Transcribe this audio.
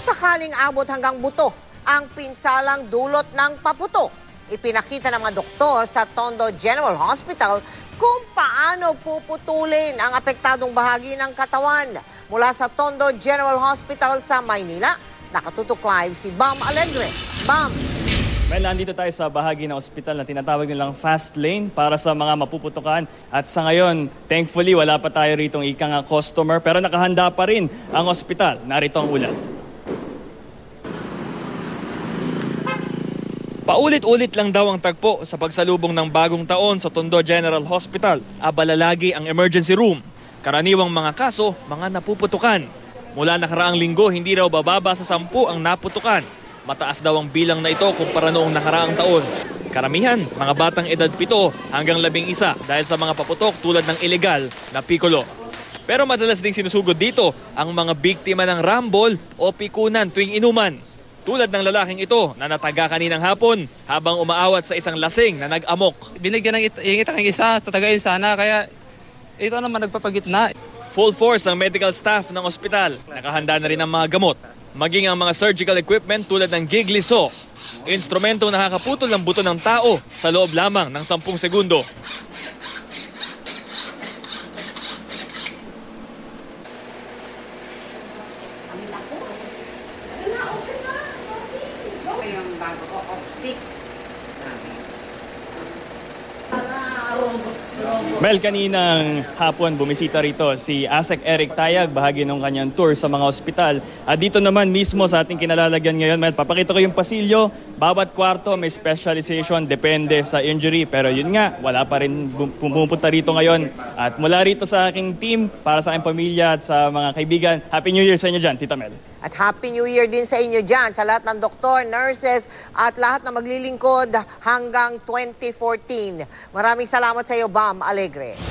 sakaling abot hanggang buto ang pinsalang dulot ng paputok, ipinakita ng mga doktor sa Tondo General Hospital kung paano puputulin ang apektadong bahagi ng katawan. Mula sa Tondo General Hospital sa Maynila, nakatutok live si Bam Alegre. Bam! Well, nandito tayo sa bahagi ng ospital na tinatawag nilang fast lane para sa mga mapuputukan. At sa ngayon, thankfully, wala pa tayo rito ng ikang customer pero nakahanda pa rin ang ospital. Narito ang ulat. Paulit-ulit lang daw ang tagpo sa pagsalubong ng bagong taon sa Tondo General Hospital. Abala lagi ang emergency room. Karaniwang mga kaso, mga napuputukan. Mula nakaraang linggo, hindi raw bababa sa 10 ang naputukan. Mataas daw ang bilang na ito kumpara noong nakaraang taon. Karamihan, mga batang edad 7 hanggang 11 dahil sa mga paputok tulad ng ilegal na pikolo. Pero madalas ding sinusugod dito ang mga biktima ng rambol o pikunan tuwing inuman. Tulad ng lalaking ito na nataga kaninang hapon habang umaawat sa isang lasing na nag-amok. Binigyan ng itakang isa, tatagayin sana, kaya ito naman nagpapagitna. Full force ang medical staff ng ospital. Nakahanda na rin ang mga gamot. Maging ang mga surgical equipment tulad ng Gigli saw. Instrumentong nakakaputol ng buto ng tao sa loob lamang ng 10 segundo. Yung bago ko, optic. Mel, kaninang hapon bumisita rito si Asek Eric Tayag, bahagi ng kanyang tour sa mga ospital. At dito naman mismo sa ating kinalalagyan ngayon, Mel, papakita ko yung pasilyo. Bawat kwarto may specialization, depende sa injury. Pero yun nga, wala pa rin pumupunta rito ngayon. At mula rito sa aking team, para sa aking pamilya at sa mga kaibigan, Happy New Year sa inyo dyan, Tita Mel. At Happy New Year din sa inyo dyan, sa lahat ng doktor, nurses, at lahat na maglilingkod hanggang 2014. Maraming salamat sa iyo, Bam Alegre.